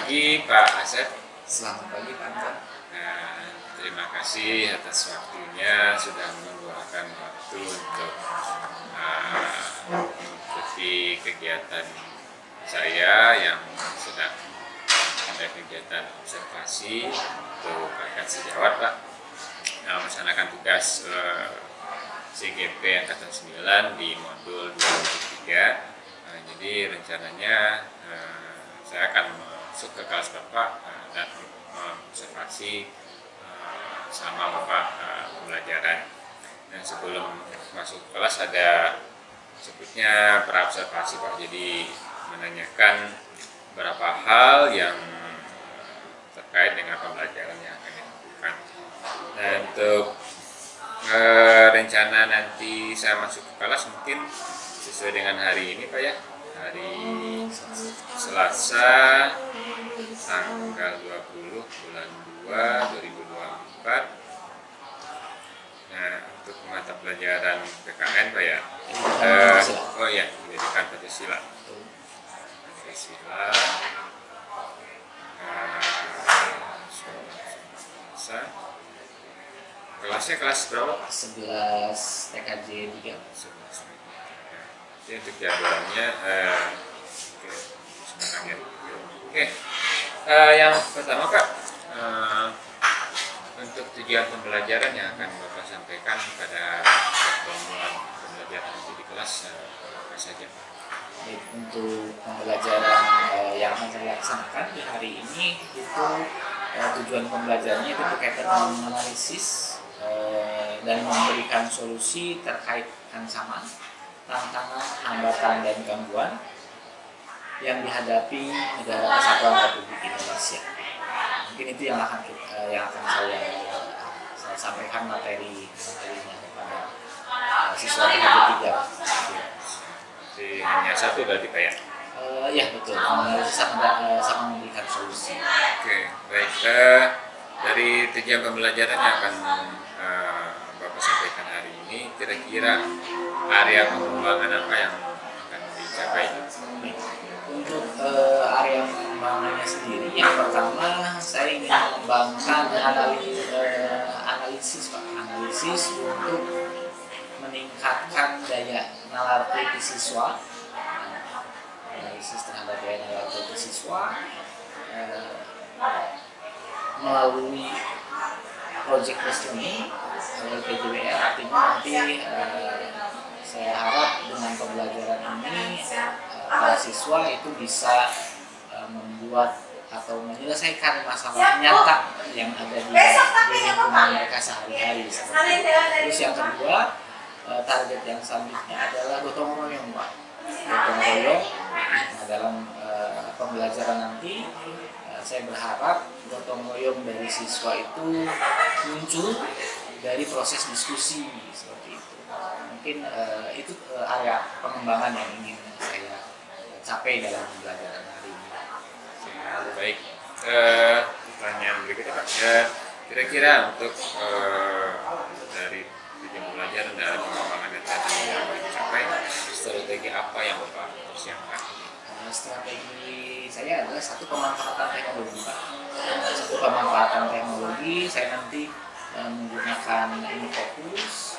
pagi Pak Asep. Selamat pagi Pak Anton. Nah, terima kasih atas waktunya sudah meluangkan waktu untuk mengikuti kegiatan saya yang sedang ada kegiatan observasi untuk angkat sejawat Pak. Melaksanakan tugas CGP Angkatan 9 di modul 2003. Jadi rencananya saya akan masuk ke kelas Bapak dan observasi sama Bapak pembelajaran. Dan sebelum masuk kelas ada sebutnya praobservasi Pak. Jadi menanyakan beberapa hal yang terkait dengan pembelajaran yang akan dilakukan. Dan untuk rencana nanti saya masuk ke kelas mungkin sesuai dengan hari ini Pak ya, hari Selasa tanggal 20 bulan 2 2024. Nah, untuk mata pelajaran PKN Pak ya, oh ya, pendidikan Pancasila. Kelasnya kelas berapa? 11 TKJ 3. Jadi untuk jadwalnya sekarang ya. Oke. Yang pertama Kak, untuk tujuan pembelajaran yang akan Bapak sampaikan pada pertemuan pembelajaran nanti di kelas apa saja? Baik, untuk pembelajaran yang akan saya laksanakan di hari ini itu tujuan pembelajarannya itu berkaitan dengan menganalisis dan memberikan solusi terkait ancaman, tantangan, hambatan, dan gangguan yang dihadapi negara kesatuan Republik Indonesia. Mungkin itu yang akan saya sampaikan materinya kepada siswa TKJ 3. Jadi hanya satu berarti Pak ya? Ya betul, menganalisis sama memberikan solusi. Oke, baik. Dari tujuan pembelajaran yang akan Bapak sampaikan hari ini, kira-kira area pengembangan apa yang akan dicapai? Untuk area pengembangannya sendiri, yang pertama saya ingin mengembangkan analisis untuk meningkatkan daya nalar kritis siswa, analisis terhadap daya nalar kritis siswa melalui project based learning oleh PJBL. Artinya nanti saya harap dengan pembelajaran ini para siswa itu bisa membuat atau menyelesaikan masalah nyata yang ada di lingkungan mereka sehari-hari. Terus yang kedua, target yang selanjutnya adalah gotong royong Pak. Gotong royong. Nah, dalam pembelajaran nanti saya berharap gotong royong dari siswa itu muncul dari proses diskusi seperti itu. Mungkin itu area pengembangan yang ingin saya capai dalam pembelajaran hari ini. Baik, pertanyaan berikutnya Pak. Kira-kira untuk dari tujuan pembelajaran dan pengembangan yang tadi yang dicapai, strategi apa yang Bapak persiapkan? Strategi saya adalah satu pemanfaatan teknologi Pak. Satu pemanfaatan teknologi, saya nanti menggunakan InFocus,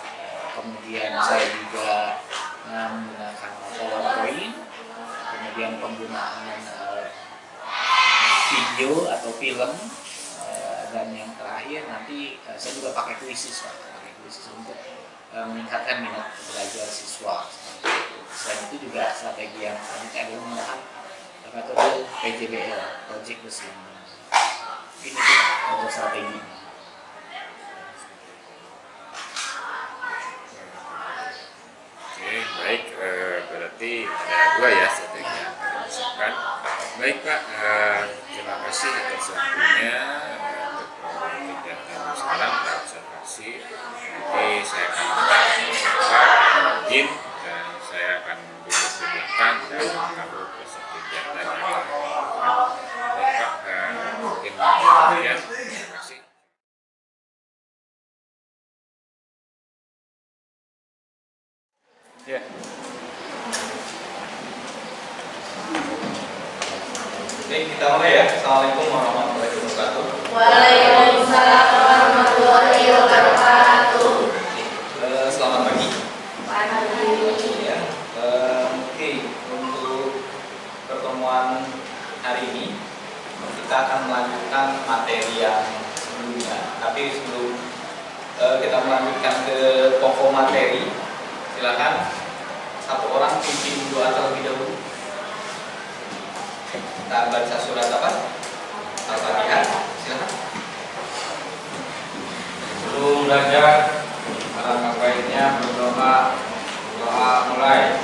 kemudian saya juga menggunakan PowerPoint, kemudian penggunaan video atau film, dan yang terakhir nanti saya juga pakai quizzes Pak, untuk meningkatkan minat belajar siswa. Selain itu juga strategi yang selanjutnya adalah menggunakan metode PJBL, Project Based Learning. Ini untuk strategi. Oke, baik. Berarti ada dua ya strategi yang akan dimasukkan. Baik Pak, terima kasih atas waktunya untuk kegiatan sekarang observasi. Nanti saya akan izin dan saya akan duduk di belakang dan kamu proses kegiatan yang akan dilakukan. Baik Pak, mungkin demikian. Terima kasih. Ya. Baik, kita mulai ya. Assalamualaikum warahmatullahi wabarakatuh. Waalaikumsalam warahmatullahi wabarakatuh. Selamat pagi. Pagi. Ya, oke, untuk pertemuan hari ini kita akan melanjutkan materi yang sebelumnya. Tapi sebelum kita melanjutkan ke pokok materi, silakan satu orang pimpin doa terlebih dahulu. Kita baca surat apa? Al-Fatihah. Silakan. Sebelum belajar, alangkah baiknya berdoa. Doa mulai.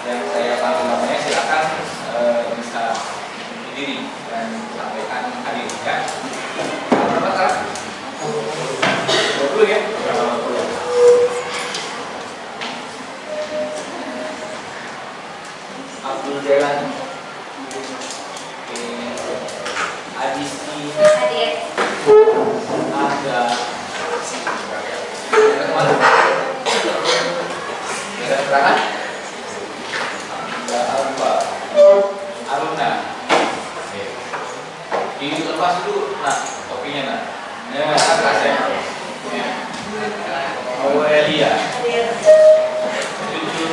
Yang saya panggil namanya silakan bisa berdiri dan sampaikan hadir ya. Berapa salah? 20 ya? Abdul Jailani. Adisti. Hadir. Ada. Ada serangan? Alfa, Aruna, dilepas dulu, nah topinya nah, ya atas ya, Aurelia, Cucu,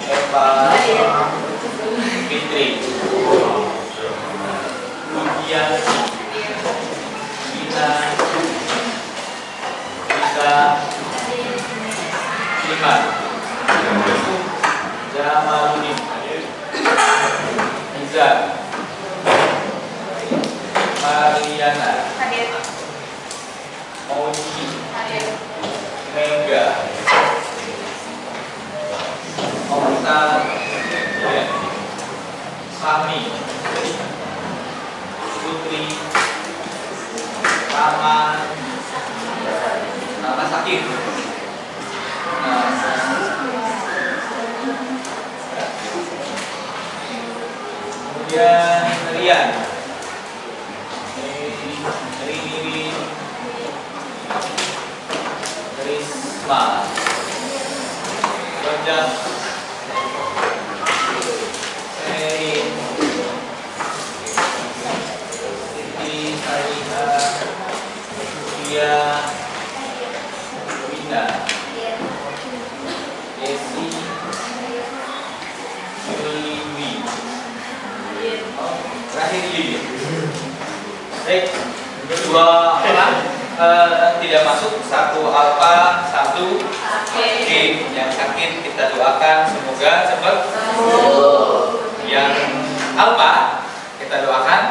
Eva, Fitri, Lugia, Gina, Isa, Iman, Jamaludin, Izan, Mariana, Moji, Mega, Okta, Sami, Putri, Rama, Rama Sakit, kemudian Rian, Rini, Risma, Rojak, Serin, Siti, Sariha, Dia, Winda, Desi, Yuli, terakhir Lili. Baik, dua orang tidak masuk, satu alfa, satu G. Yang sakit kita doakan semoga cepat sembuh. Yang alfa kita doakan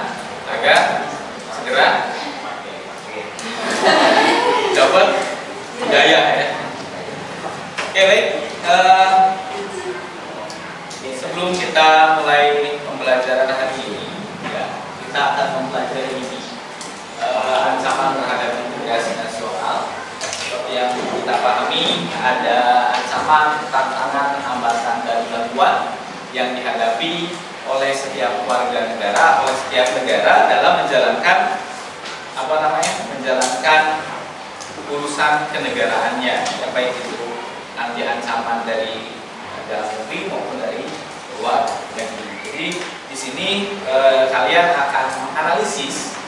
agar segera dapat hidayah ya. Oke baik. Sebelum kita mulai pembelajaran hari ini, ya, kita akan mempelajari ini ancaman terhadap integrasi nasional. Seperti yang kita pahami, ada pengalaman, tantangan, hambatan, dan gangguan yang dihadapi oleh setiap warga negara, oleh setiap negara dalam menjalankan menjalankan urusan kenegaraannya, ya, baik itu nanti ancaman dari dalam negeri maupun dari luar negeri. Jadi di sini kalian akan menganalisis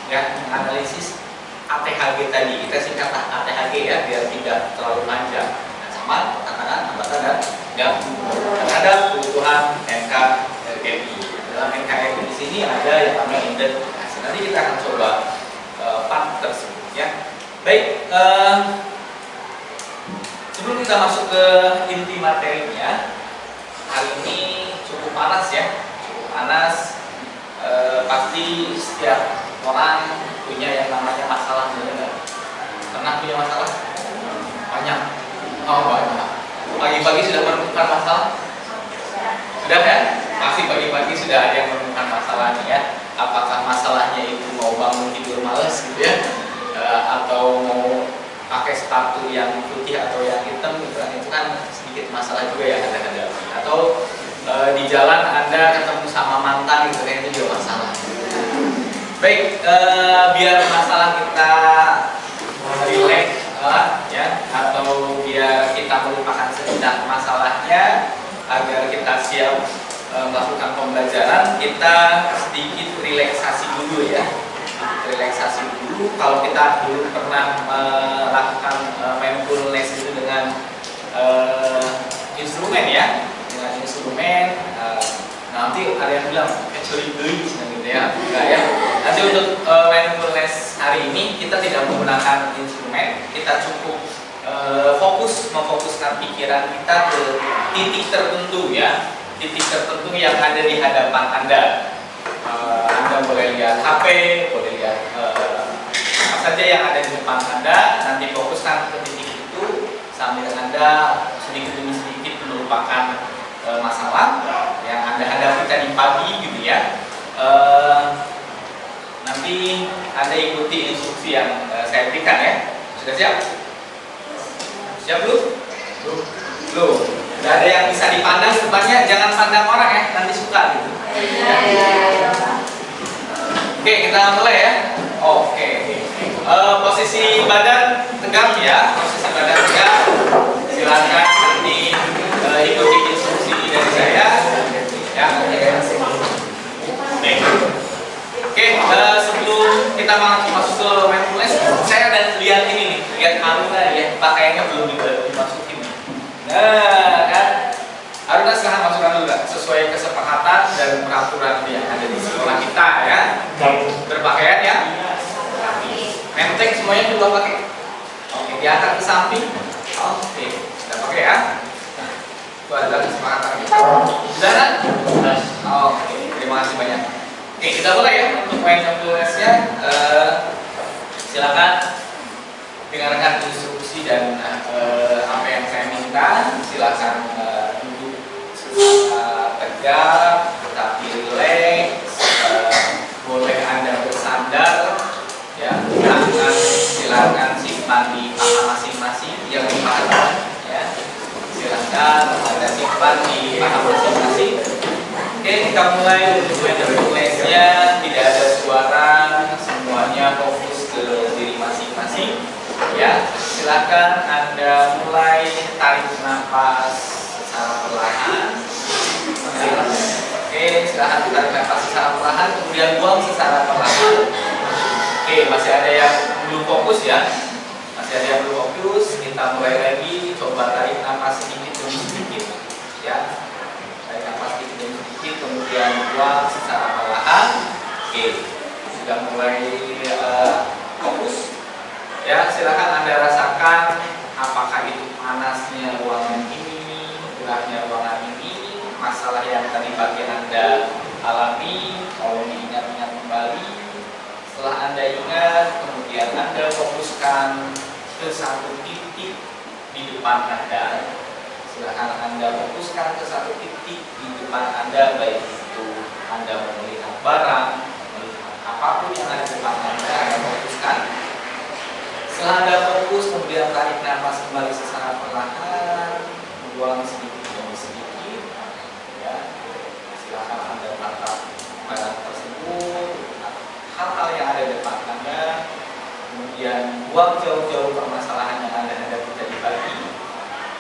ATHG tadi. Kita singkat ATHG ya, biar tidak terlalu panjang. Ancaman, tantangan, hambatan, dan gangguan terhadap kebutuhan NKRI. Dalam NKRI di sini ada yang namanya identifikasi. Nanti kita akan coba part tersebut ya. Baik, sebelum kita masuk ke inti materinya, hari ini cukup panas ya, cukup panas. Pasti setiap orang punya yang namanya masalah, benar. Pernah punya masalah? Banyak. Oh banyak. Pagi-pagi sudah menemukan masalah? Sudah ya? Pasti pagi-pagi sudah ada yang menemukan masalahnya ya. Apakah masalahnya itu mau bangun tidur malas gitu ya, atau mau pakai sepatu yang putih atau yang hitam gitu kan, itu kan sedikit masalah juga ya Anda hadapi. Atau di jalan Anda ketemu sama mantan gitu kan, itu juga masalah. Baik, biar masalah kita rileks ya, atau biar kita melupakan sejenak masalahnya, agar kita siap melakukan pembelajaran, kita sedikit relaksasi dulu ya. Relaksasi dulu. Kalau kita dulu pernah melakukan mindfulness itu dengan instrumen ya, dengan instrumen. Nanti ada yang bilang actually gitu ya, enggak ya. Nanti untuk mindfulness hari ini kita tidak menggunakan instrumen, kita cukup memfokuskan pikiran kita ke titik tertentu ya, titik tertentu yang ada di hadapan Anda. Anda boleh lihat HP, boleh lihat apa saja yang ada di depan Anda. Nanti fokuskan ke titik itu sambil Anda sedikit demi sedikit melupakan masalah yang Anda hadapi tadi pagi gitu ya. Nanti Anda ikuti instruksi yang saya berikan ya. Sudah siap? Siap belum? Belum. Tidak ada yang bisa dipandang depannya, jangan pandang orang ya, nanti suka gitu. Oke, kita mulai ya. Oke. Posisi badan tegak ya, posisi badan tegak. Silakan nanti ikuti instruksi dari saya. Ya. Baik. Oke, sebelum kita masuk ke mindfulness, saya ada lihat ini nih, lihat Aruna ya, pakaiannya belum dimasukin. Nah, kan? Aruna silahkan masukkan dulu kan, sesuai kesepakatan dan peraturan yang ada di sekolah kita ya. Berpakaian ya. Menteng semuanya juga pakai. Oke, diangkat ke samping. Oke, sudah pakai ya. Itu adalah kesepakatan kita. Sudah kan? Oke, terima kasih banyak. Oke, kita mulai ya untuk mindfulness-nya. Silakan dengarkan instruksi dan apa yang saya minta. Silakan duduk tegak, tetapi rileks. Boleh Anda bersandar, ya. Tangan silakan simpan di paha masing-masing yang dipakai, ya. Silakan Anda simpan di paha masing-masing. Oke, kita mulai untuk mindfulness-nya. Tidak ada suara, semuanya fokus ke diri masing-masing. Ya, silakan Anda mulai tarik nafas secara perlahan. Oke, silakan tarik nafas secara perlahan, kemudian buang secara perlahan. Oke, masih ada yang belum fokus ya. Masih ada yang belum fokus. Kita mulai lagi. Coba tarik nafas sedikit demi sedikit. Ya. Kemudian buang secara perlahan. Oke, sudah mulai fokus. Ya, silakan Anda rasakan apakah itu panasnya ruangan ini, gerahnya ruangan ini, masalah yang tadi pagi Anda alami. Kalau diingat-ingat kembali, setelah Anda ingat, kemudian Anda fokuskan ke satu titik di depan Anda. Silakan Anda fokuskan ke satu titik di depan Anda, baik itu Anda melihat barang, melihat apapun yang ada di depan Anda fokuskan. Setelah Anda fokus, kemudian tarik nafas kembali secara perlahan, buang buang jauh-jauh permasalahan yang Anda hadapi tadi pagi.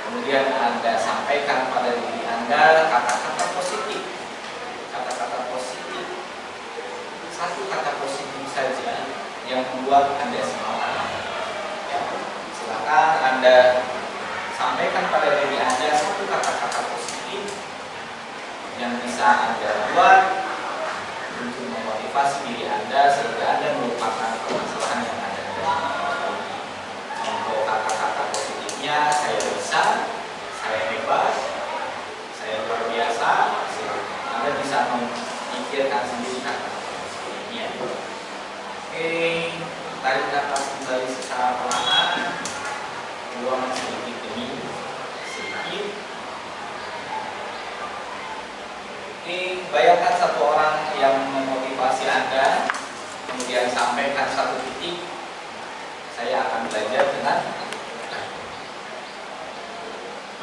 Kemudian Anda sampaikan pada diri Anda kata-kata positif. Kata-kata positif. Satu kata positif saja yang membuat Anda semangat. Ya, silakan Anda sampaikan pada diri Anda satu kata-kata positif yang bisa Anda buat untuk memotivasi diri Anda sehingga Anda melupakan permasalahan yang ada. Contoh kata-kata positifnya, saya bisa, saya hebat, saya luar biasa. Anda bisa memikirkan sendiri kata-kata positifnya. Oke, tarik nafas kembali secara perlahan, buang sedikit demi sedikit. Oke, bayangkan satu orang yang memotivasi Anda, kemudian sampaikan satu titik, saya akan belajar dengan.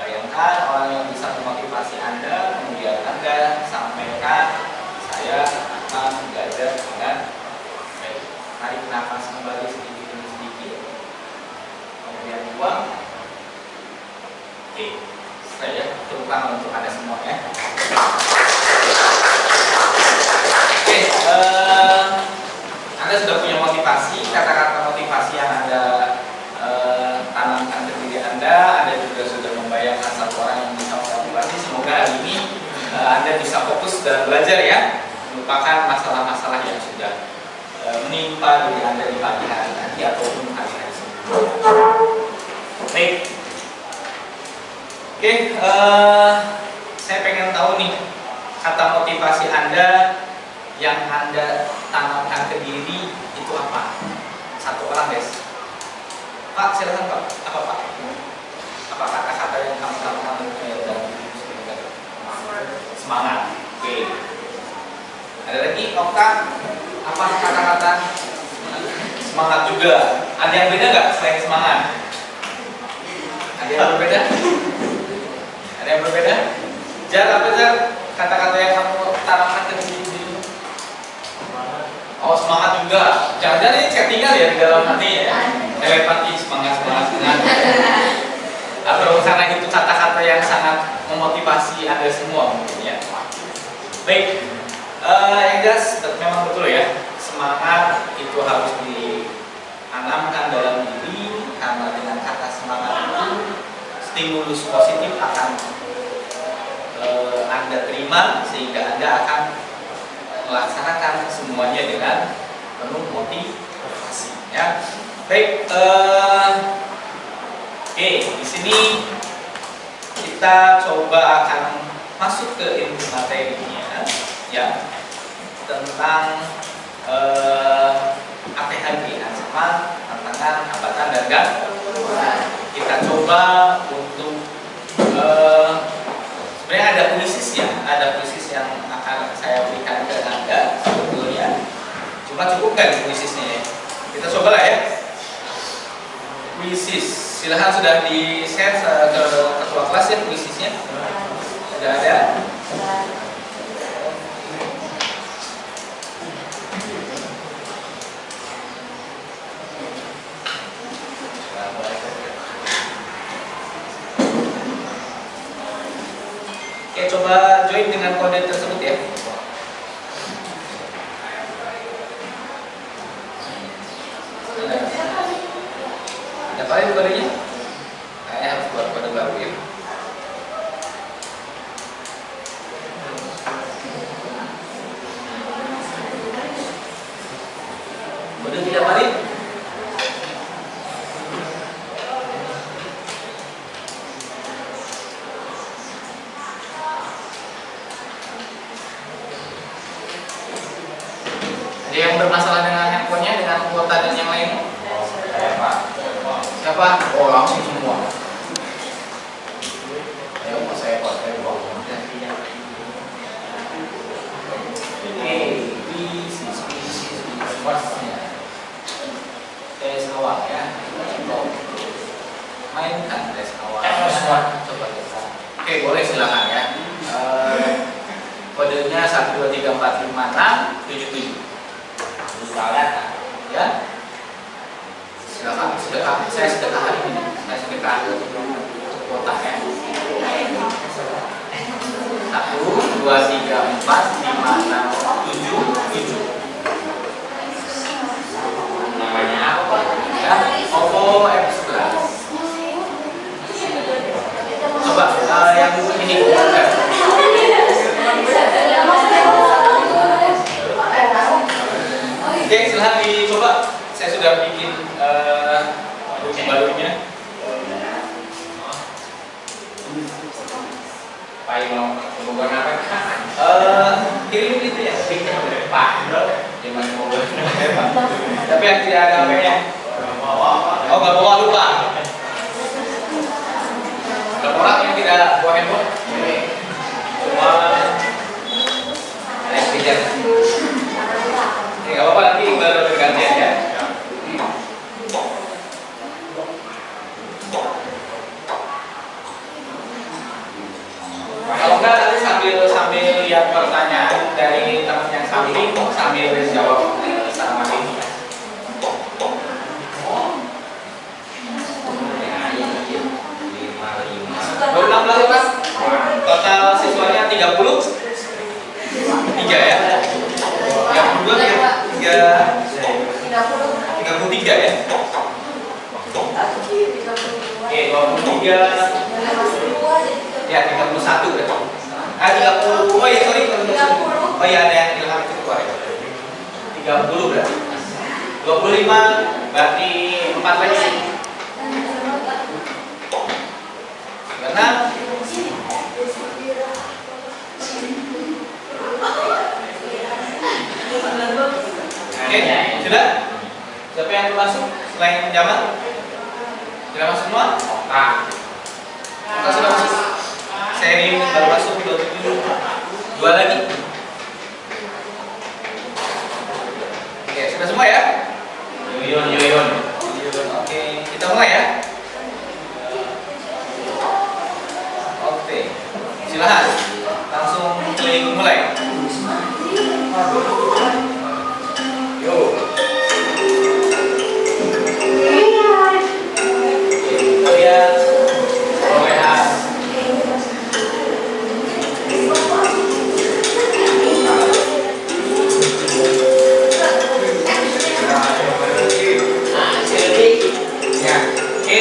Bayangkan orang yang bisa memotivasi Anda, kemudian Anda sampaikan, saya akan belajar dengan baik. Tarik nafas kembali sedikit demi sedikit, kemudian buang. Oke, saya terutama untuk Anda semua ya. Oke, Anda sudah punya motivasi, kata-kata motivasi yang Anda tanamkan ke diri Anda juga sudah membayangkan satu orang yang bisa memotivasi. Semoga hari ini Anda bisa fokus dalam belajar ya, melupakan masalah-masalah yang sudah menimpa diri Anda di pagi hari nanti ataupun hari-hari sebelumnya. Baik, oke, saya pengen tahu nih kata motivasi Anda yang Anda tanamkan ke diri itu apa? Satu orang guys. Pak, silakan Pak. Apa Pak? Apa kata-kata yang kamu tanamkan dalam diri sendiri? Semangat. Oke. Ada lagi, Okta? Apa kata-kata? Semangat juga. Ada yang beda nggak selain semangat? Ada yang berbeda? Ada yang berbeda? Jar, apa Jar? Kata-kata yang kamu tanamkan ke diri sendiri? Oh, semangat juga. Jangan-jangan ini tertinggal ya di dalam hati ya. Telepati, semangat. Atau karena itu kata-kata yang sangat memotivasi Anda semua mungkin ya. Baik, yang jelas memang betul ya. Semangat itu harus ditanamkan dalam diri karena dengan kata semangat itu stimulus positif akan Anda terima sehingga Anda akan melaksanakan semuanya dengan penuh motivasi ya. Baik, oke, di sini kita coba akan masuk ke inti materinya ya, tentang ATHG, ancaman, tantangan, hambatan dan gangguan. Kita coba untuk sebenarnya ada kuisis yang akan saya berikan ke Anda sebetulnya. Cuma cukup kan kuisisnya ya? Kita coba lah ya. Kuisis, silahkan sudah di share ke ketua kelas ya kuisisnya. Sudah ada. Oke, coba join dengan kode tersebut ya. Ada apa itu kodenya? Kayaknya harus buat kode baru ya. Kode tidak valid. Ada yang bermasalah dengan handphonenya, dengan kuota dan yang lainnya? Siapa? Oh, langsung semua. Ayo, mau saya pakai bawa. Tes awal ya. Mainkan tes awal. Coba kita. Oke, boleh silakan ya. Kodenya 1234567. Misalnya ya. Silakan. saya sedekah hari ini, saya sedekah kota ya. 1, 2, 3, 4, 5, 6, 7, 7. Namanya apa Pak? Ya, Oppo F11. Coba yang ini. Oke, silahkan dicoba. Saya sudah bikin barunya. Pak mau hubungan apa? Kirim itu ya. Pak, jangan hubungan. Tapi yang tidak ada HP-nya. Oh, nggak bawa, lupa. Berapa orang yang tidak bawa handphone? Cuma naik pinjam. Nggak apa-apa, nanti baru bergantian ya. Kalau enggak nanti sambil lihat pertanyaan dari teman yang samping sambil jawab sama ini. 16 kan? Total siswanya 33 ya? 32 33 ya? Oke, 23 ya 31 berarti. 30. Oh ya sorry 30. Oh ya ada yang Ilham itu keluar ya. 30 berarti. 25 berarti 4 lagi. Karena oke, sudah? Siapa yang masuk selain Jamal? Sudah masuk semua? Nah, kita sudah masuk. Seri baru masuk 27. 2 lagi. Oke, sudah semua ya? Yuyun. Oke, kita mulai ya. Oke, silahkan langsung klik mulai. Yuk. Kalian bolehan. Ya, oke.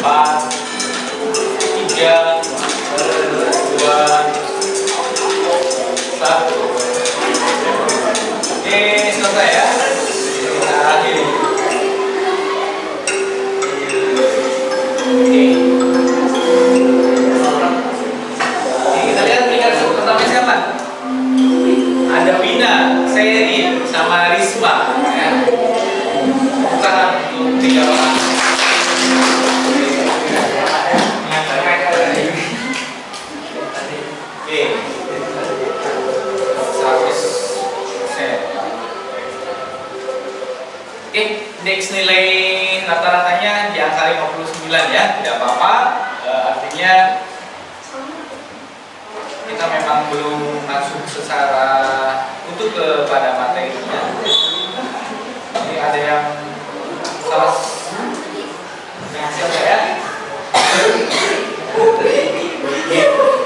4, 3, 2, 1. Oke, selesai ya. Kita akhiri. Oke. Kita lihat peringkat pertama siapa? Ada Wina, Seri, sama Risma. Ya. Bukan untuk 3 orang. Oke. 100%. Oke, indeks nilai rata-ratanya di angka 59 ya, tidak apa-apa. Artinya kita memang belum masuk secara utuh kepada materinya. Jadi ada yang salah siapa ya?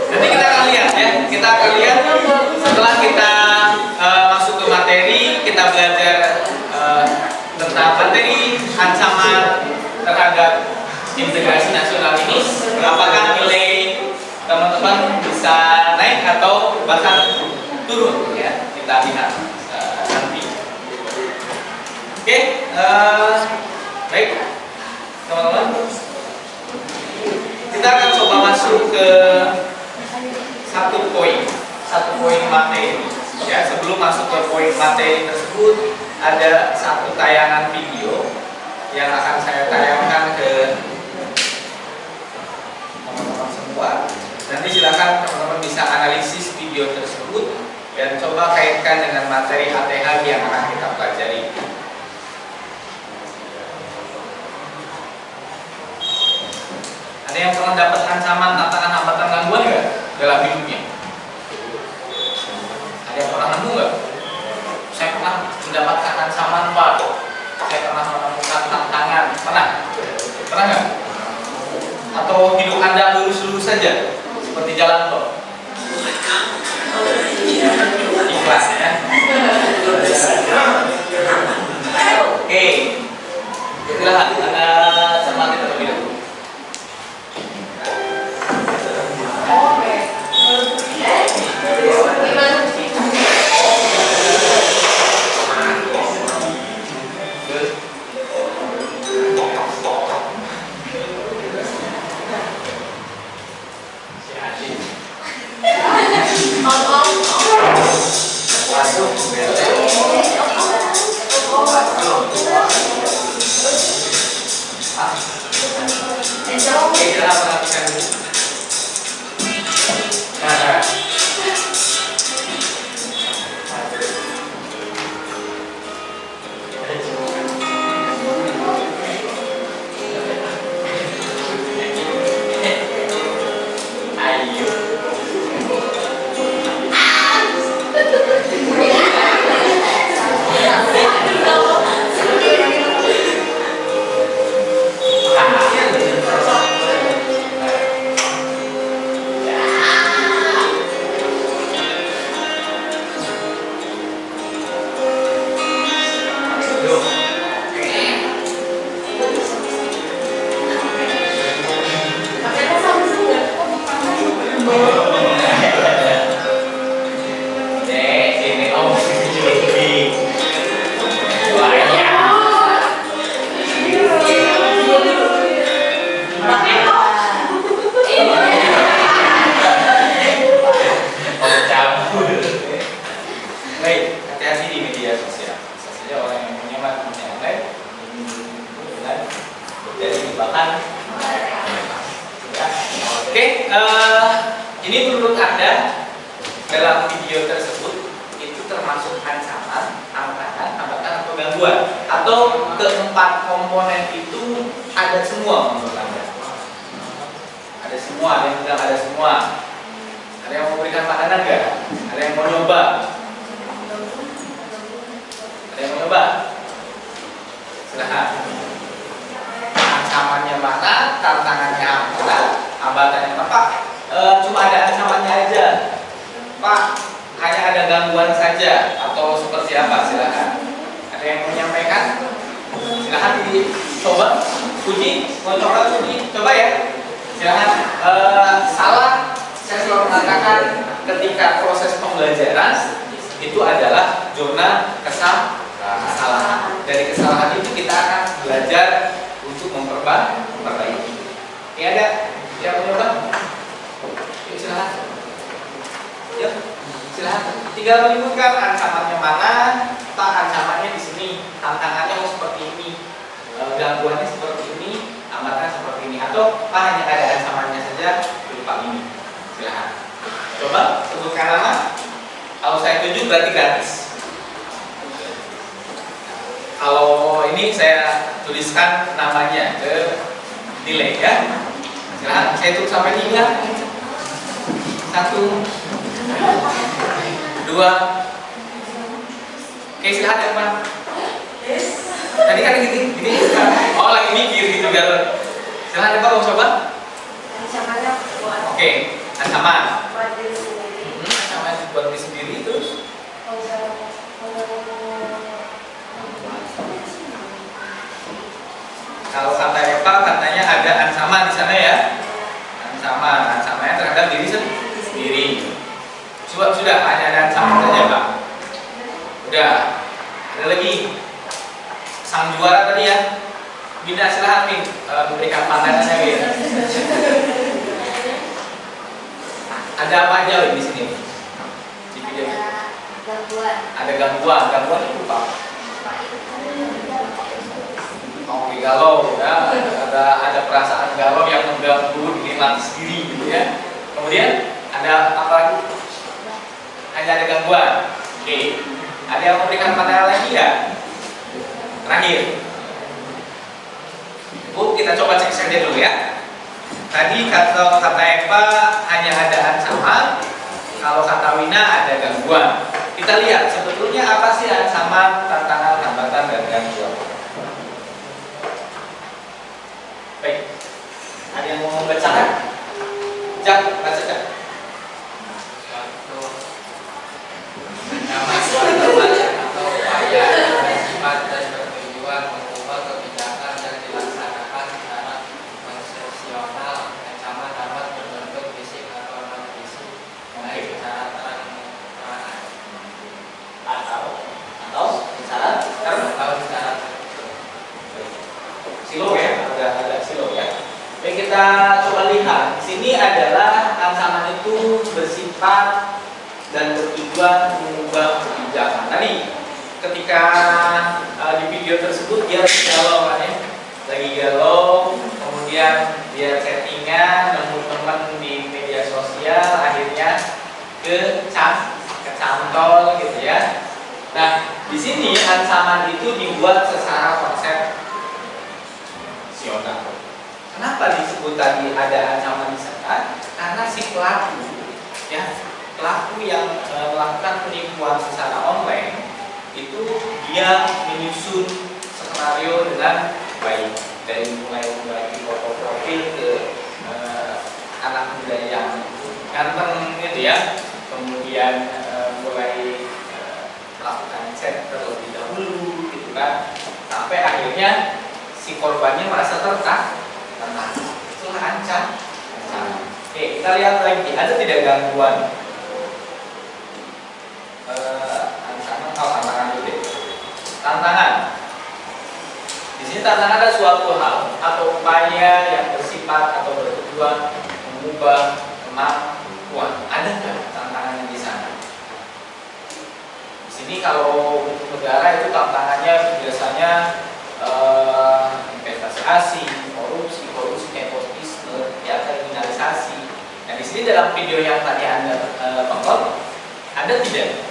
Nanti kita akan lihat ya. Kita akan lihat setelah kita masuk ke materi, kita belajar tentang materi ancaman terhadap integrasi nasional ini. Apakah nilai teman-teman bisa naik atau bahkan turun ya? Kita lihat nanti. Oke, baik teman-teman. Kita akan coba masuk ke satu poin materi. Ya, sebelum masuk ke poin materi tersebut, ada satu tayangan video yang akan saya tayangkan ke teman-teman semua. Nanti silakan teman-teman bisa analisis video tersebut dan coba kaitkan dengan materi ATH yang akan kita pelajari. Ada yang pernah dapat ancaman, tantangan, hambatan, gangguan nggak dalam hidupnya? Ada yang pernah nemu nggak? Saya pernah mendapatkan ancaman, Pak. Saya pernah menemukan tantangan. Pernah? Pernah nggak? Atau hidup Anda lurus-lurus saja seperti jalan tol? Ikhlas ya. Oke. Silakan Anda cermati terlebih dahulu. Ini menurut Anda dalam video tersebut itu termasuk ancaman, hambatan atau gangguan, atau keempat komponen itu ada semua menurut Anda? Ada semua, ada yang bilang ada semua. Ada yang mau berikan makanan nggak? Ada yang mau nyoba? Ada yang mau nyoba? Silahkan. Ancamannya mana? Tantangannya apa? Hambatannya apa? Pak, cuma ada ancamannya aja. Pak, hanya ada gangguan saja atau seperti apa? Silahkan. Ada yang menyampaikan? Silahkan dicoba. Uji, mau coba uji, coba kesalahan ketika proses pembelajaran itu adalah zona kesalahan. Dari kesalahan itu kita akan belajar untuk memperbaiki. Ini ada yang mau coba? Yuk silahkan. Yuk silahkan. Tinggal menyebutkan ancamannya mana. Pak, ancamannya di sini, tantangannya seperti ini, gangguannya seperti ini, hambatan seperti ini, atau Pak hanya ada ancamannya saja berupa ini. Silahkan. Coba sebutkan nama. Kalau saya tunjuk berarti gratis. Kalau ini saya tuliskan namanya ke nilai ya. Silahkan. Saya tutup sampai 3. 1, 2. Oke, silahkan ya Pak. Tadi kan gini. Oh, lagi mikir gitu biar. Silahkan Pak, mau coba? Ancamannya buat Oke, ancaman. diri sendiri. Ancaman buat diri sendiri terus. Kalau kata Eva katanya ada ancaman di sana ya. Ancamannya terhadap diri sendiri. Sudah hanya ada ancaman saja Pak. Udah. Ada lagi. Sang juara tadi ya. Bina silahkan nih memberikan pandangannya Bin. Ada apa aja Win di sini? Di video. Ada gangguan itu Pak. Oke, galau ya. Ada perasaan galau yang mengganggu diri sendiri gitu ya. Kemudian ada apa lagi? Hanya ada gangguan. Oke. Ada yang memberikan pandangan lagi ya? Terakhir. Bu, kita coba cek saja dulu ya. Tadi kata Eva hanya ada ancaman, kalau kata Wina ada gangguan. Kita lihat sebetulnya apa sih ancaman, tantangan, hambatan, dan gangguan. Baik, ada yang mau membacakan? Jak, baca Jak. Atau upaya yang bersifat dan bertujuan mengubah kebijakan yang dilaksanakan secara konsesional. Ancaman dapat berbentuk fisik atau non fisik, baik secara terang Atau secara atau secara silo ya, ada silo ya. Baik, kita coba lihat. Di sini adalah ancaman itu bersifat dan bertujuan mengubah kebijakan. Tadi ketika di video tersebut dia galau kan ya, lagi galau, kemudian dia chattingan, nemu teman di media sosial, akhirnya kecantol gitu ya. Nah, di sini ancaman itu dibuat secara konsepsional. Kenapa disebut tadi ada ancaman di sana? Karena si pelaku ya, pelaku yang melakukan penipuan secara online itu dia menyusun skenario dengan baik, dari mulai membagi foto profil ke anak muda yang ganteng gitu ya, kemudian mulai melakukan chat terlebih dahulu gitu kan, sampai akhirnya si korbannya merasa tertarik. Itulah ancaman. Oke, kita lihat lagi, ada tidak gangguan? Ancaman, tantangan dulu deh. Tantangan. Di sini tantangan ada suatu hal atau upaya yang bersifat atau bertujuan mengubah kemampuan. Ada nggak tantangannya di sana? Di sini kalau untuk negara itu tantangannya biasanya investasi asing, korupsi, nepotisme, ya kriminalisasi. Nah, di sini dalam video yang tadi Anda tonton, ada tidak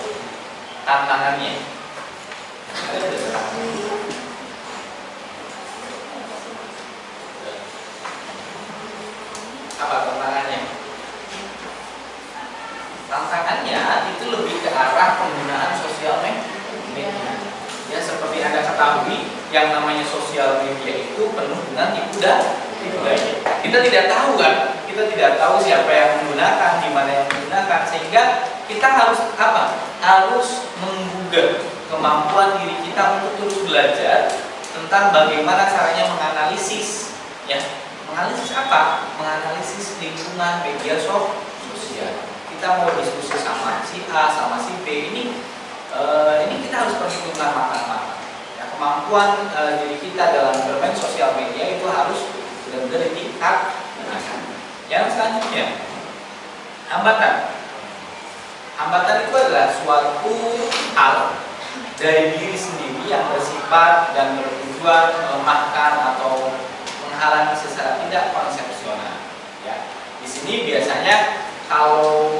tantangannya? Ada tidak tantangannya? Apa tantangannya? Tantangannya itu lebih ke arah penggunaan sosial media. Ya, seperti Anda ketahui, yang namanya sosial media itu penuh dengan tipu daya. Kita tidak tahu kan, kita tidak tahu siapa yang menggunakan, di mana yang menggunakan, sehingga kita harus apa? Harus menggugah kemampuan diri kita untuk terus belajar tentang bagaimana caranya menganalisis, ya, menganalisis apa? Menganalisis lingkungan media sosial. Kita kita mau diskusi sama si A sama si B, ini kita harus perhitungkan matang-matang. Ya, kemampuan diri kita dalam bermain sosial media itu harus benar-benar ditingkatkan. Yang selanjutnya, hambatan. Hambatan itu adalah suatu hal dari diri sendiri yang bersifat dan bertujuan melemahkan atau menghalangi secara tidak konsepsional. Ya, di sini biasanya kalau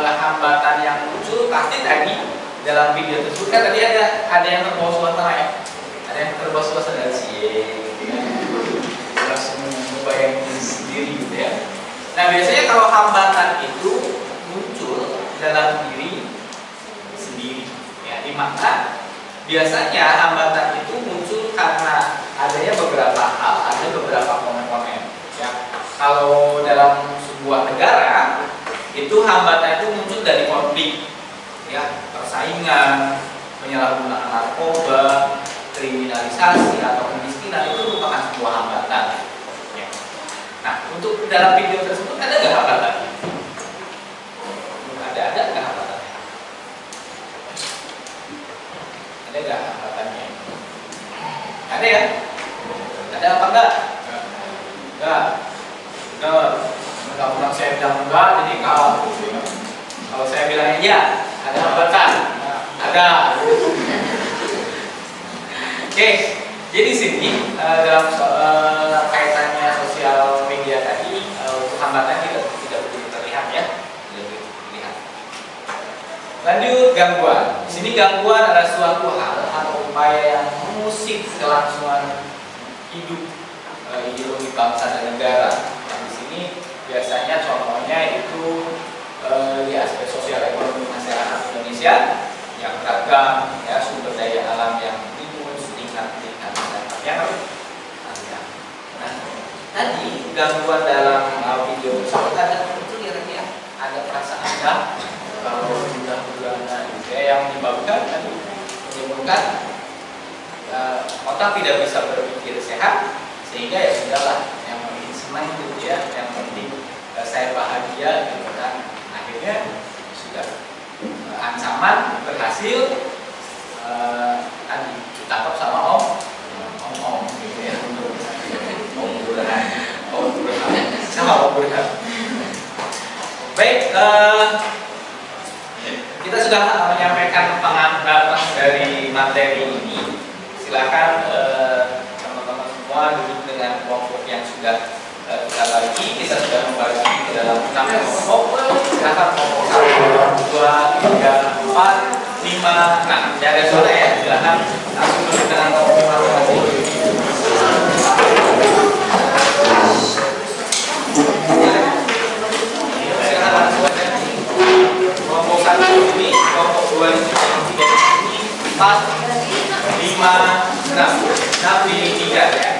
hambatan yang muncul pasti tadi dalam video tersebut kan tadi ada yang terbawa suasana ya, ada yang terbawa suasana sih, langsung membayangkan sendiri gitu ya. Nah biasanya kalau hambatan itu muncul dalam diri sendiri, ya, di mana biasanya hambatan itu muncul karena adanya beberapa hal, ada beberapa komponen. Ya, kalau dalam sebuah negara itu hambatan itu muncul dari konflik, ya, persaingan, penyalahgunaan narkoba, kriminalisasi atau kemiskinan itu merupakan sebuah hambatan. Ya. Nah, untuk dalam video tersebut ada nggak hambatannya? Ada nggak hambatannya? Ada nggak hambatannya? Ada ya? Ada apa enggak? Enggak. Benar. Mentang-mentang saya bilang enggak, jadi kalau saya bilang iya, ada hambatan. Ada. Oke, jadi sini dalam kaitannya sosial media tadi, untuk hambatan tidak begitu terlihat ya, tidak begitu terlihat. Lanjut gangguan. Di sini gangguan adalah suatu hal atau upaya yang mengusik kelangsungan hidup ideologi bangsa dan negara. Nah, di sini biasanya contohnya itu di aspek sosial ekonomi masyarakat Indonesia yang beragam, ya, sumber daya alam yang tingkat yang nah, tadi gangguan dalam video tersebut ada itu kira-kira ada perasaan kalau sudah bulanan yang menyebabkan tadi menimbulkan otak tidak bisa berpikir sehat, sehingga ya sudahlah, yang penting senang gitu ya, yang penting saya bahagia gitu kan, akhirnya sudah ancaman berhasil tadi ditangkap sama om gitu ya, om Burhan sama om Burhan. Baik, kita sudah menyampaikan pengantar dari materi ini. Silakan teman-teman semua duduk dengan kelompok yang sudah kita bagi. Kita sudah membagi ke dalam 6 kelompok. Silakan kelompok 1, 2, 3, 4, 5, 6. Jaga suara ya. Silakan langsung duduk dengan kelompok masing-masing. Silakan langsung aja. Kelompok 1 ini, kelompok 2 ini, 3 ini, 4, 5, 6. 6 di 3 ya.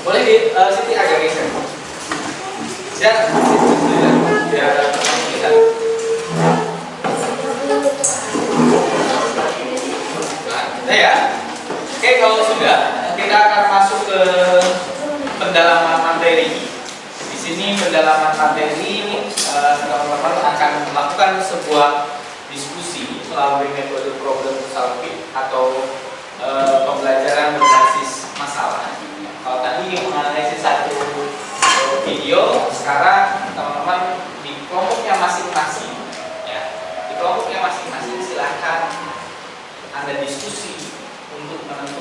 Boleh di Siti agak geser. Biar kita. Nah, ya. Oke, kalau sudah, kita akan masuk ke pendalaman materi. Di sini pendalaman materi, teman-teman akan melakukan sebuah diskusi melalui metode problem solving atau pembelajaran berbasis masalah. Kalau tadi menganalisis satu video, sekarang teman-teman di kelompoknya masing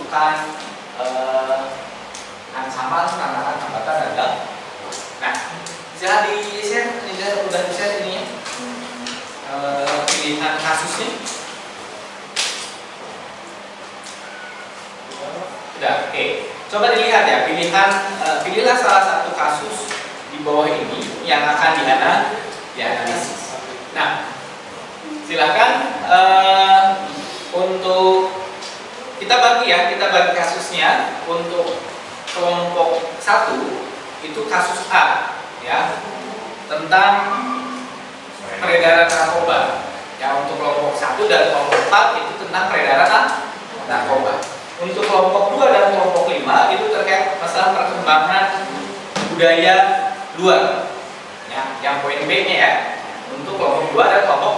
menentukan ancaman, tantangan, hambatan, dan dalam. Nah, bisa di-share, udah di-share ini ya, pilihan kasusnya. Sudah, oke. Coba dilihat ya, pilihlah salah satu kasus di bawah ini yang akan dianalisis. Nah, silakan untuk kita bagi kasusnya. Untuk kelompok 1 itu kasus A ya, tentang peredaran narkoba. Ya, untuk kelompok 1 dan kelompok 4 itu tentang peredaran narkoba. Untuk kelompok 2 dan kelompok 5 itu terkait masalah perkembangan budaya luar. Ya, yang poin B-nya ya. Untuk kelompok 2 dan kelompok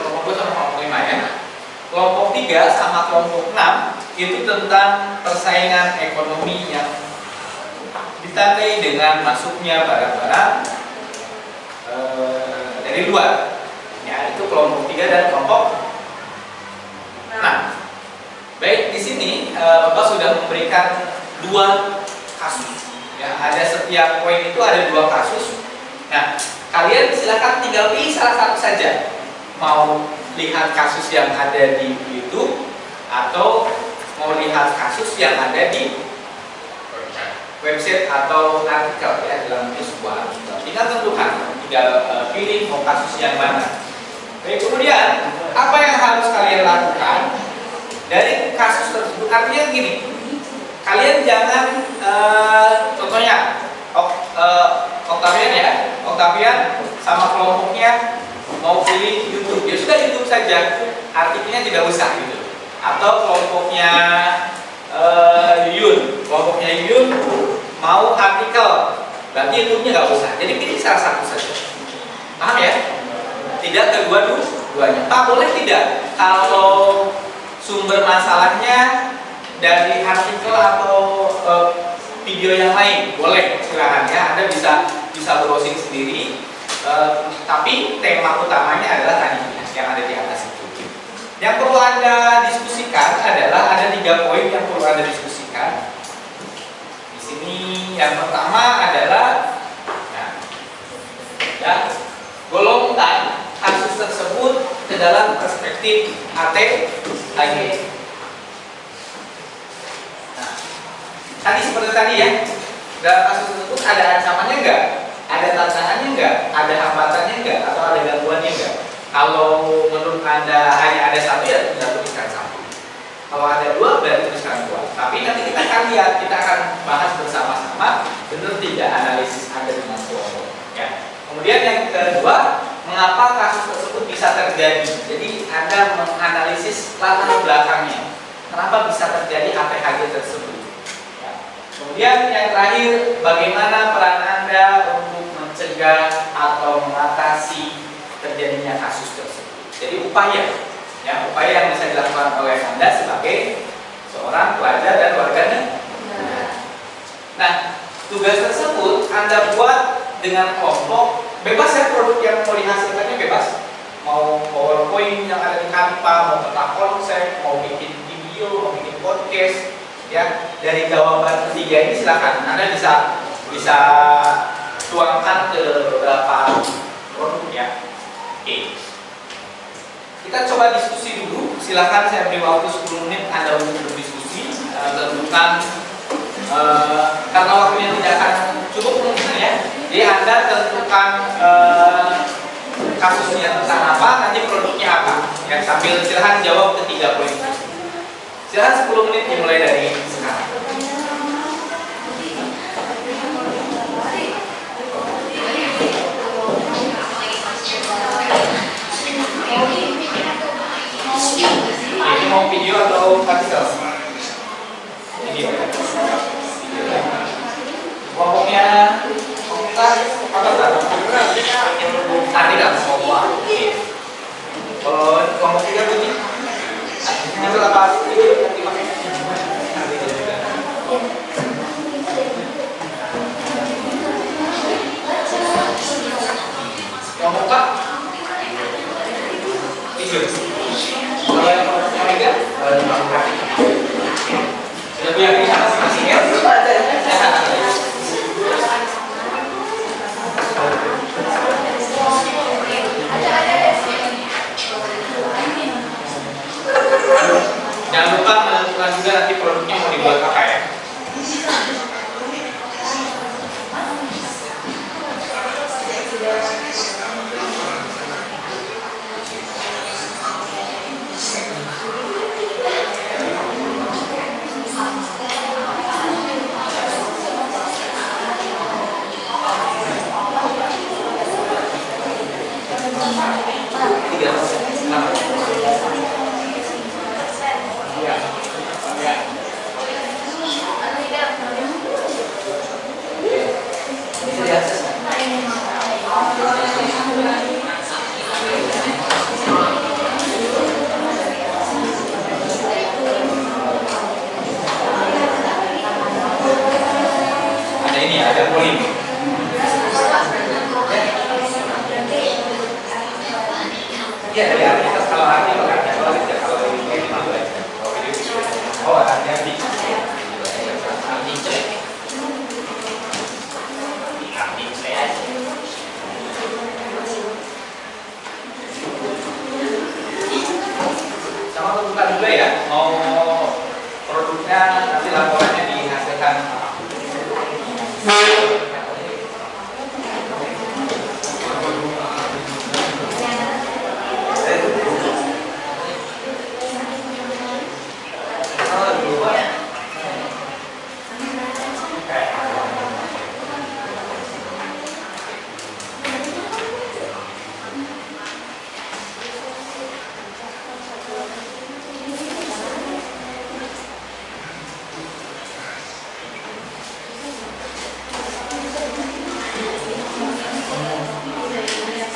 kelompok 2 sama kelompok 5 ya. Kelompok 3 sama kelompok 6 itu tentang persaingan ekonomi yang ditandai dengan masuknya barang-barang dari luar. Ya, itu kelompok 3 dan kelompok 6. Baik, di sini Bapak sudah memberikan 2 kasus. Ya, ada setiap poin itu ada 2 kasus. Nah, kalian silakan tinggal pilih salah satu saja. Mau lihat kasus yang ada di YouTube atau mau lihat kasus yang ada di website atau artikel ya dalam sebuah artikel. Tinggal tentukan, tinggal pilih mau kasus yang mana. Baik, kemudian apa yang harus kalian lakukan dari kasus tersebut? Artinya gini, kalian jangan contohnya Octavian sama kelompoknya mau pilih YouTube, ya sudah YouTube saja, artikelnya tidak usah gitu. Atau kelompoknya Yuyun mau artikel, berarti YouTube-nya nggak usah. Jadi pilih salah satu saja. Paham ya? Tidak kedua-duanya. Tak boleh tidak. Kalau sumber masalahnya dari artikel atau video yang lain, boleh silakan ya. Anda bisa browsing sendiri. Tapi tema utamanya adalah tadi yang ada di atas itu. Yang perlu Anda diskusikan adalah ada 3 poin yang perlu Anda diskusikan. Di sini yang pertama adalah golongkan kasus tersebut ke dalam perspektif AT. Nah, tadi seperti tadi ya, dalam kasus tersebut ada ancamannya enggak? Ada tantangannya enggak? Ada hambatannya enggak? Atau ada gangguannya enggak? Kalau menurut Anda hanya ada 1 ya tidak tuliskan 1. Kalau ada 2 berarti tuliskan 2. Tapi nanti kita akan lihat, kita akan bahas bersama-sama benar tidak analisis Anda dengan kelompok. Ya. Kemudian yang kedua, mengapa kasus tersebut bisa terjadi? Jadi Anda menganalisis latar belakangnya. Kenapa bisa terjadi APHG tersebut? Ya. Kemudian yang terakhir, bagaimana peran Anda untuk mencegah atau mengatasi terjadinya kasus tersebut. Jadi upaya yang bisa dilakukan oleh Anda sebagai seorang pelajar dan warga negara. Nah, tugas tersebut Anda buat dengan kelompok, bebas ya, produk yang mau dihasilkannya bebas. Mau PowerPoint yang ada di Canva, mau peta konsep, mau bikin video, mau bikin podcast, ya. Dari jawaban ketiga ini silakan Anda bisa tuangkan ke beberapa produk ya. Oke. Kita coba diskusi dulu. Silakan saya beri waktu 10 menit Anda untuk berdiskusi. Tentukan karena waktunya tidak akan cukup mungkin ya. Jadi Anda tentukan kasusnya tentang apa, nanti produknya apa. Ya, sambil silakan jawab ketiga poin. Silakan 10 menit dimulai dari sekarang. Ini mau video atau artikel? Video. Kelompoknya artikel semua. Kalau kelompok 3 bunyi itu apa? Kelompok 4 video. Kalau yang kelompok 3 ini ada polemik. Iya, dari artikel, kalau artikel kan kalau tidak, kalau ini malu aja. Oh, artinya di sama terbuka juga ya, mau produknya nanti laporannya dihasilkan.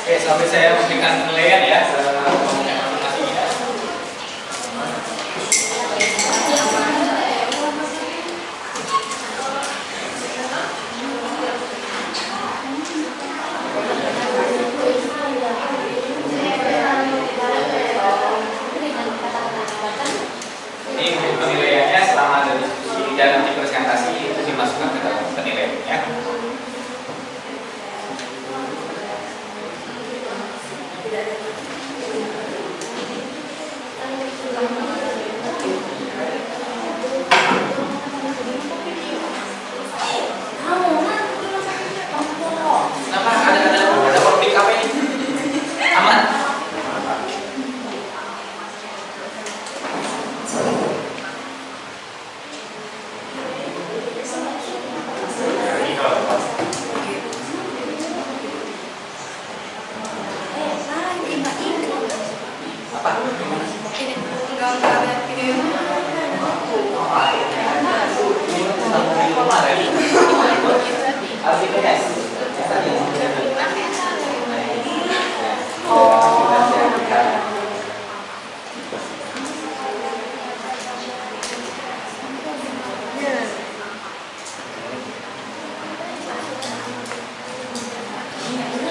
Oke, sampai saya memberikan penilaian ya informasi ya. Ini penilaiannya selama ada diskusi dan nanti presentasi itu dimasukkan ke dalam penilaian ya. Kenapa ada konflik apa ini? Aman? Apa?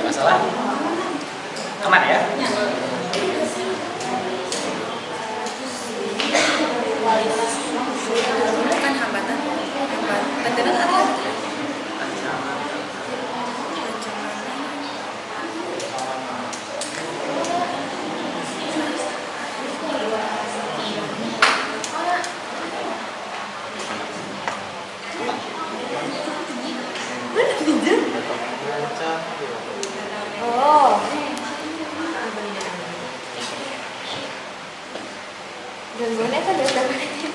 Masalah? Aman ya? Bukan hambatan, tentunya ada. Oh. Gangguannya kan dari berapa detik?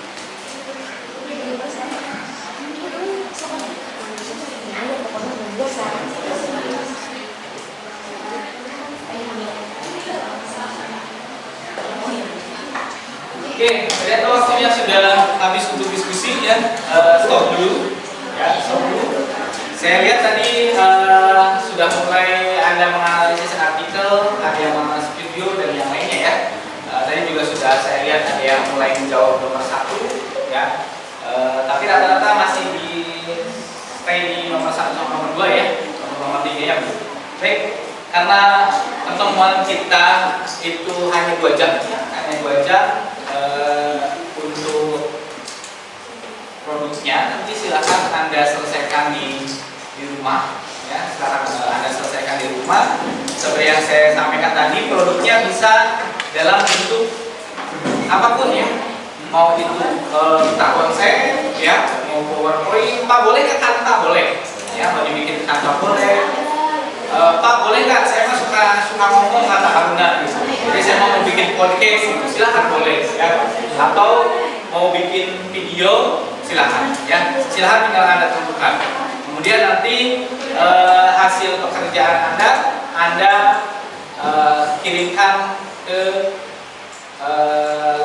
Oke, ternyata waktunya sudah habis untuk diskusi ya. Stop dulu. Ya, stop dulu. Saya lihat tadi sudah mulai Anda menganalisis artikel, ada yang menganalisis video dan yang lainnya ya. Tadi juga sudah saya lihat ada yang mulai menjawab nomor 1 ya. Tapi rata-rata masih di stay di nomor 1 sama nomor 2 ya. Nomor 3 ya. Baik, karena pertemuan kita itu hanya 2 jam ya. Hanya 2 jam untuk produksinya. Nanti silakan Anda selesaikan di rumah ya. Silakan Anda selesaikan di rumah. Seperti yang saya sampaikan tadi, produknya bisa dalam bentuk apapun ya, mau itu kita konsep ya, mau PowerPoint, Pak boleh nggak Canva boleh ya, mau dibikin Canva boleh, Pak boleh nggak, saya mah suka ngomong kata Haruna gitu, jadi saya mau bikin podcast gitu, silahkan boleh ya, atau mau bikin video silahkan ya, silahkan tinggal Anda tentukan. Kemudian nanti hasil pekerjaan Anda kirimkan ke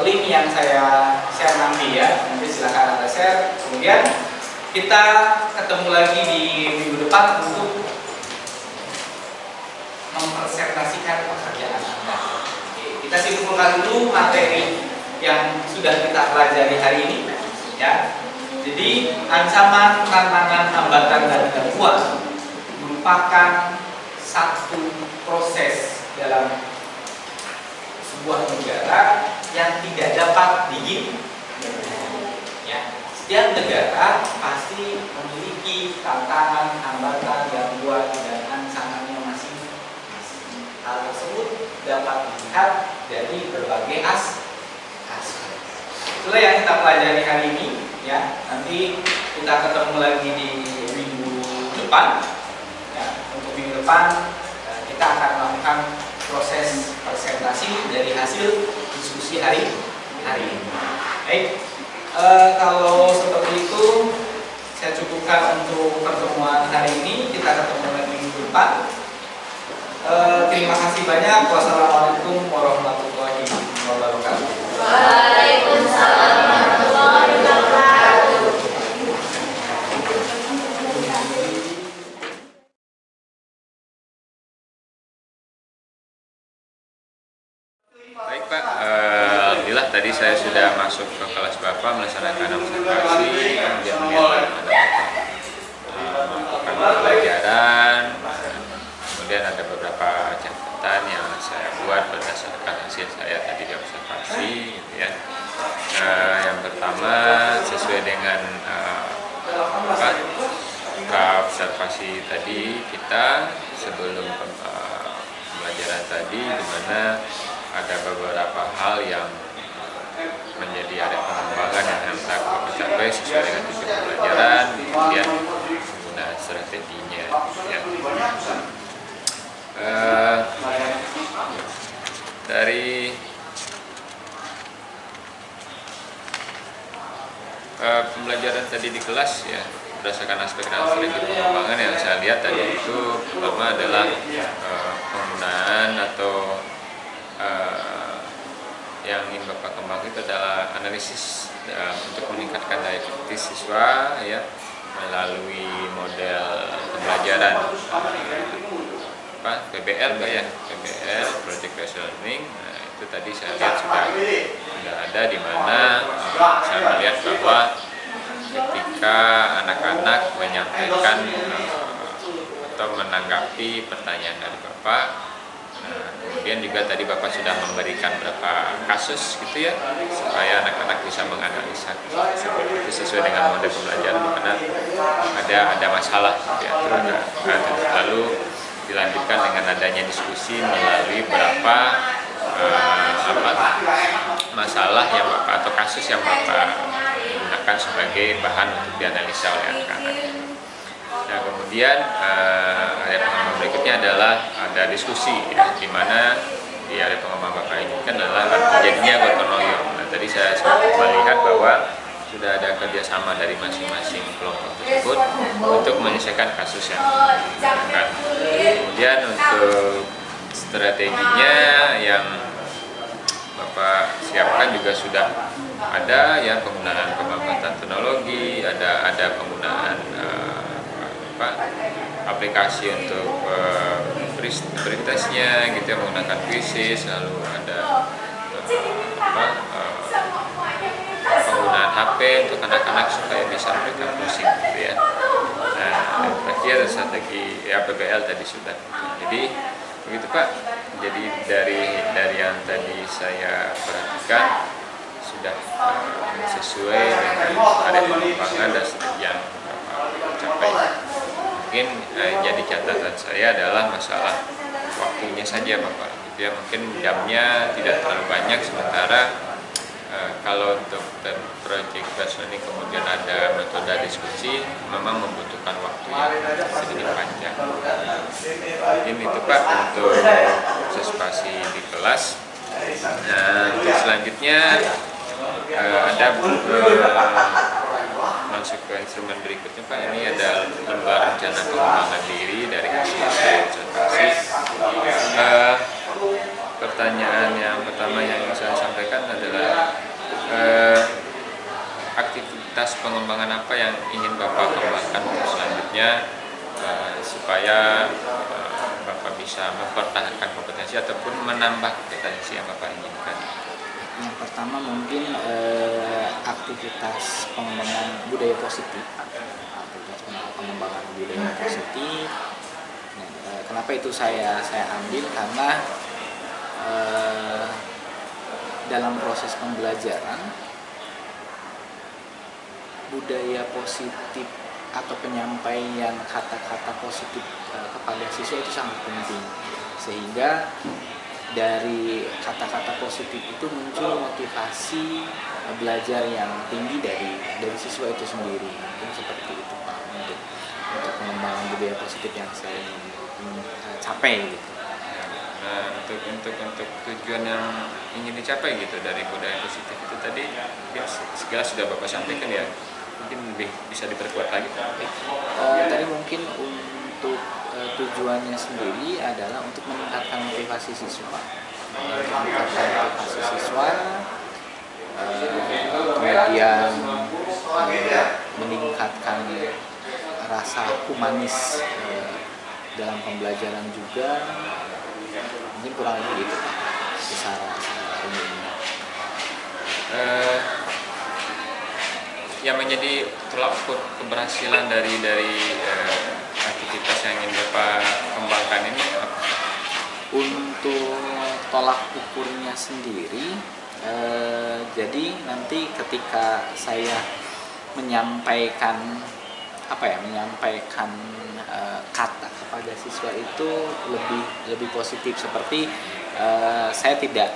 link yang saya share nanti ya. Nanti silakan Anda share. Kemudian kita ketemu lagi di minggu depan untuk mempresentasikan pekerjaan Anda. Oke, kita simpulkan dulu materi yang sudah kita pelajari hari ini ya. Jadi ancaman, tantangan, hambatan, dan gangguan merupakan satu proses dalam sebuah negara yang tidak dapat dihindari. Ya, setiap negara pasti memiliki tantangan, hambatan, gangguan, dan ancamannya masing-masing. Hal tersebut dapat dilihat dari berbagai aspek. Itulah yang kita pelajari hari ini. Ya, nanti kita ketemu lagi di minggu depan. Ya, untuk minggu depan kita akan melakukan proses presentasi dari hasil diskusi hari ini. Baik, kalau seperti itu saya cukupkan untuk pertemuan hari ini. Kita ketemu lagi minggu depan. Terima kasih banyak. Wassalamualaikum warahmatullahi wabarakatuh. Waalaikumsalam warahmatullahi wabarakatuh. Baik Pak, alhamdulillah tadi saya sudah masuk ke kelas Bapak melaksanakan observasi, kemudian melihat melakukan pelajaran, kemudian ada beberapa catatan yang saya buat berdasarkan hasil saya tadi di observasi, gitu ya. Yang pertama sesuai dengan observasi tadi kita sebelum pembelajaran tadi, di mana ada beberapa hal yang menjadi area pengembangan yang harus kita capai sesuai dengan tujuan pembelajaran, kemudian penggunaan strateginya. Ya. Dari pembelajaran tadi di kelas, ya, berdasarkan aspek-aspek pengembangan yang saya lihat tadi itu pertama adalah penggunaan atau yang ingin Bapak kembangkan itu adalah analisis untuk meningkatkan daya kritis siswa, ya, melalui model pembelajaran PBL, ya, PBL Project Based Learning. Nah, itu tadi saya lihat sudah ada, di mana saya melihat bahwa ketika anak-anak menyampaikan atau menanggapi pertanyaan dari Bapak, kemudian juga tadi Bapak sudah memberikan beberapa kasus, gitu ya, supaya anak-anak bisa menganalisa itu sesuai dengan model pembelajaran di mana ada masalah, gitu ya. Lalu dilanjutkan dengan adanya diskusi melalui beberapa masalah yang Bapak atau kasus yang Bapak gunakan sebagai bahan untuk dianalisa oleh anak-anak. Nah, kemudian area pengembangan berikutnya adalah ada diskusi, ya, di mana di area pengembangan Bapak inginkan adalah terjadinya gotong royong. Nah, tadi saya melihat bahwa sudah ada kerjasama dari masing-masing kelompok tersebut untuk menyelesaikan kasus yang dilakukan. Kemudian untuk strateginya yang Bapak siapkan juga sudah ada, ya, penggunaan pemanfaatan teknologi, ada penggunaan aplikasi untuk pretestnya, gitu ya, menggunakan quizzes, lalu ada penggunaan HP untuk anak-anak supaya bisa mereka pusing, gitu ya. Nah, terakhir strategi PBL tadi sudah. Jadi begitu Pak. Jadi dari yang tadi saya perhatikan sudah sesuai dengan area pengembangan dan yang Bapak capai. Mungkin jadi catatan saya adalah masalah waktunya saja Bapak, gitu ya. Mungkin jamnya tidak terlalu banyak, sementara kalau untuk project based learning kemudian ada metode diskusi memang membutuhkan waktu yang sedikit panjang. Mungkin itu Pak untuk observasi di kelas. Nah, untuk selanjutnya ada masuk ke instrumen berikutnya Pak. Ini ada lembar rencana pengembangan diri dari hasil observasi. Pertanyaan yang pertama yang saya sampaikan adalah aktivitas pengembangan apa yang ingin Bapak kembangkan untuk selanjutnya supaya Bapak bisa mempertahankan kompetensi ataupun menambah kompetensi yang Bapak inginkan. Yang pertama mungkin aktivitas pengembangan budaya positif. Aktivitas pengembangan budaya positif. Nah, kenapa itu saya ambil karena dalam proses pembelajaran budaya positif atau penyampaian kata-kata positif kepada siswa itu sangat penting, sehingga dari kata-kata positif itu muncul motivasi belajar yang tinggi dari siswa itu sendiri. Mungkin seperti itu Pak, untuk pengembangan budaya positif yang saya ingin capai gitu. Nah, untuk tujuan yang ingin dicapai gitu dari budaya positif itu tadi mungkin segala sudah Bapak sampaikan ya, mungkin lebih bisa diperkuat lagi Pak. Tadi mungkin untuk tujuannya sendiri adalah untuk meningkatkan motivasi siswa, kemudian meningkatkan rasa humanis dalam pembelajaran juga. Mungkin kurang lebih itu secara umumnya. Yang menjadi tolak ukur keberhasilan dari aktivitas yang ingin Bapak kembangkan ini apa? Untuk tolak ukurnya sendiri, jadi nanti ketika saya menyampaikan kata kepada siswa itu lebih positif, seperti saya tidak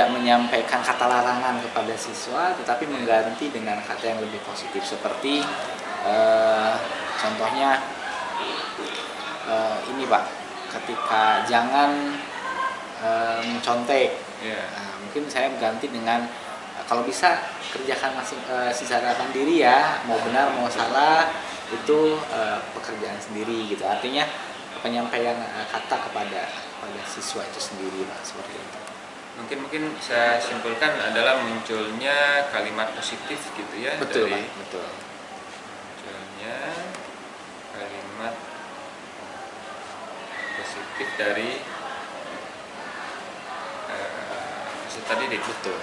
menyampaikan kata larangan kepada siswa, tetapi mengganti dengan kata yang lebih positif, seperti contohnya ini Pak, ketika jangan mencontek. Nah, mungkin saya ganti dengan kalau bisa kerjakan secara mandiri ya, mau benar mau salah itu pekerjaan sendiri gitu. Artinya penyampaian kata kepada siswa itu sendiri Pak, seperti itu. Mungkin saya simpulkan adalah munculnya kalimat positif gitu ya. Betul dari Pak, betul. Munculnya kalimat positif dari tadi deh. Betul.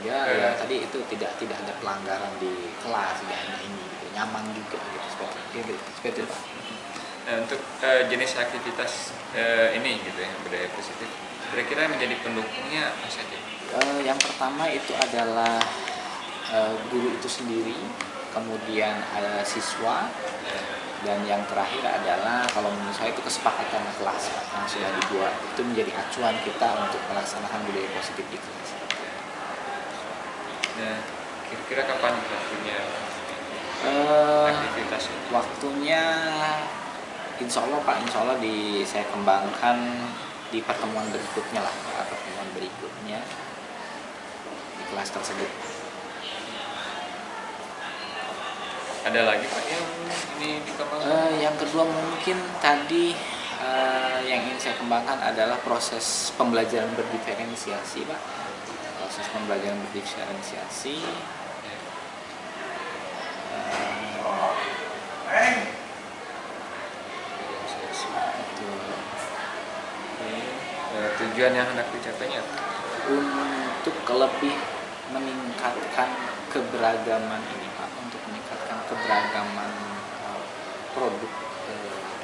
Ya, tadi itu tidak ada pelanggaran di kelas, tidak hanya ini gitu, nyaman juga gitu, seperti itu Pak. Nah, untuk jenis aktivitas ini gitu ya, budaya positif, kira-kira menjadi pendukungnya apa saja? Yang pertama itu adalah guru itu sendiri, kemudian ada siswa, dan yang terakhir adalah kalau menurut saya itu kesepakatan kelas yang sudah dibuat, itu menjadi acuan kita untuk melaksanakan budaya positif di kelas. Nah, kira-kira kapan waktunya aktivitas ini? Waktunya insya Allah Pak, saya kembangkan di pertemuan berikutnya lah, di kelas tersebut. Ada lagi Pak yang ini dikembangkan? Yang kedua mungkin tadi yang ingin saya kembangkan adalah proses pembelajaran berdiferensiasi Pak. Proses pembelajaran berdiferensiasi. Tujuan yang hendak dicapainya untuk lebih meningkatkan keberagaman ini Pak, untuk meningkatkan keberagaman produk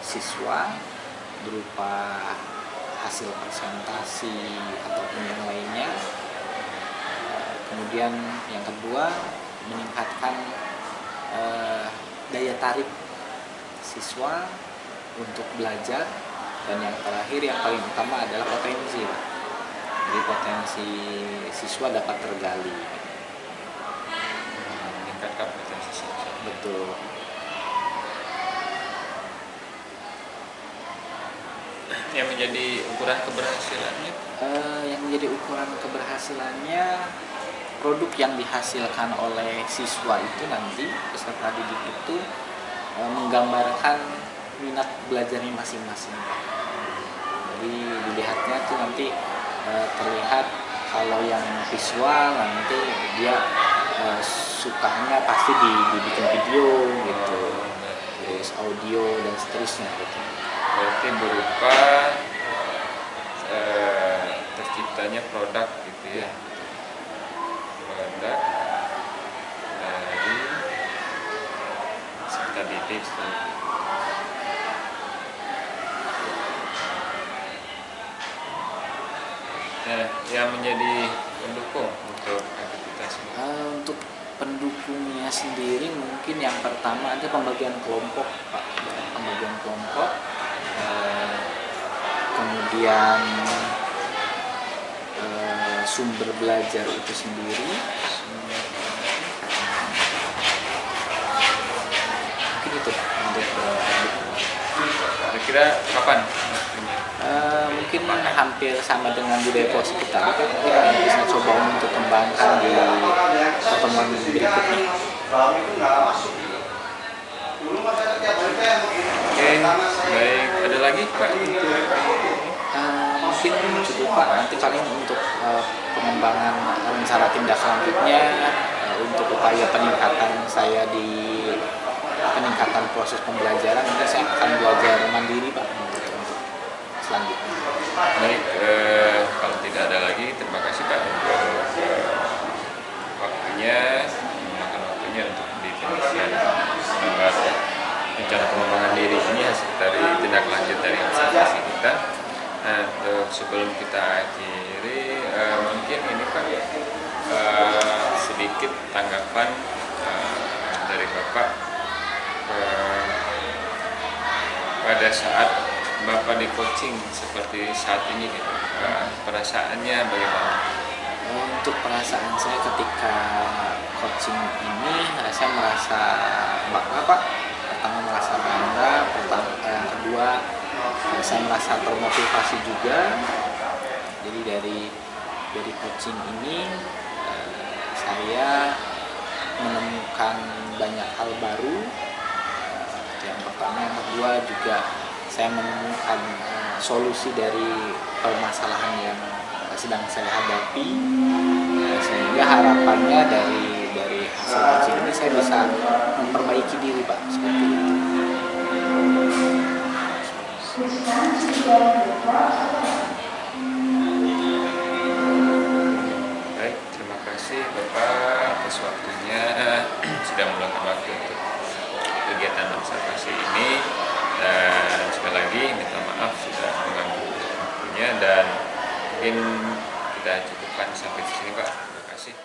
siswa berupa hasil presentasi ataupun yang lainnya. Kemudian yang kedua meningkatkan daya tarik siswa untuk belajar, dan yang terakhir yang paling utama adalah potensi Pak. Jadi potensi siswa dapat tergali. meningkatkan potensi siswa. Betul. Yang menjadi ukuran keberhasilannya? Yang menjadi ukuran keberhasilannya produk yang dihasilkan oleh siswa itu nanti, peserta didik itu menggambarkan minat belajarnya masing-masing. Jadi dilihatnya tuh nanti terlihat kalau yang visual nanti dia sukanya pasti dibikin video gitu, terus audio dan seterusnya gitu. Berarti berupa terciptanya produk gitu ya, produk dari serta didik. Nah, yang menjadi pendukung untuk aktivitas ini. Untuk pendukungnya sendiri mungkin yang pertama ada pembagian kelompok Pak, pembagian kelompok, kemudian sumber belajar itu sendiri, mungkin itu untuk Kira-kira kapan waktunya? mungkin hampir sama dengan budaya posisi kita, kita bisa coba untuk kembangkan di pertemuan berikutnya. Oke, baik. Ada lagi Pak? Mungkin cukup Pak, nanti paling untuk pengembangan rencana tindak selanjutnya, untuk upaya peningkatan saya di peningkatan proses pembelajaran, nanti saya akan belajar mandiri Pak untuk selanjutnya. Baik, kalau tidak ada lagi, terima kasih Pak untuk waktunya, memakan waktunya untuk mendefinisikan rencana pengembangan diri ini hasil dari tindak lanjut dari observasi kita. Nah, sebelum kita akhiri, mungkin ini Pak sedikit tanggapan dari Bapak pada saat Bapak di coaching seperti saat ini gitu, perasaannya bagaimana? Untuk perasaan saya ketika coaching ini, saya merasa bangga Pak. Pertama merasa bangga, yang kedua saya merasa termotivasi juga. Jadi dari coaching ini saya menemukan banyak hal baru. Yang pertama, yang kedua juga saya menemukan solusi dari permasalahan yang sedang saya hadapi, sehingga harapannya dari hasil coaching ini saya bisa memperbaiki diri Pak, seperti itu. Baik, terima kasih Bapak atas waktunya sudah meluangkan waktu untuk kegiatan observasi ini, dan sekali lagi minta maaf sudah mengganggu waktunya, dan mungkin kita cukupkan sampai di sini Pak. Terima kasih.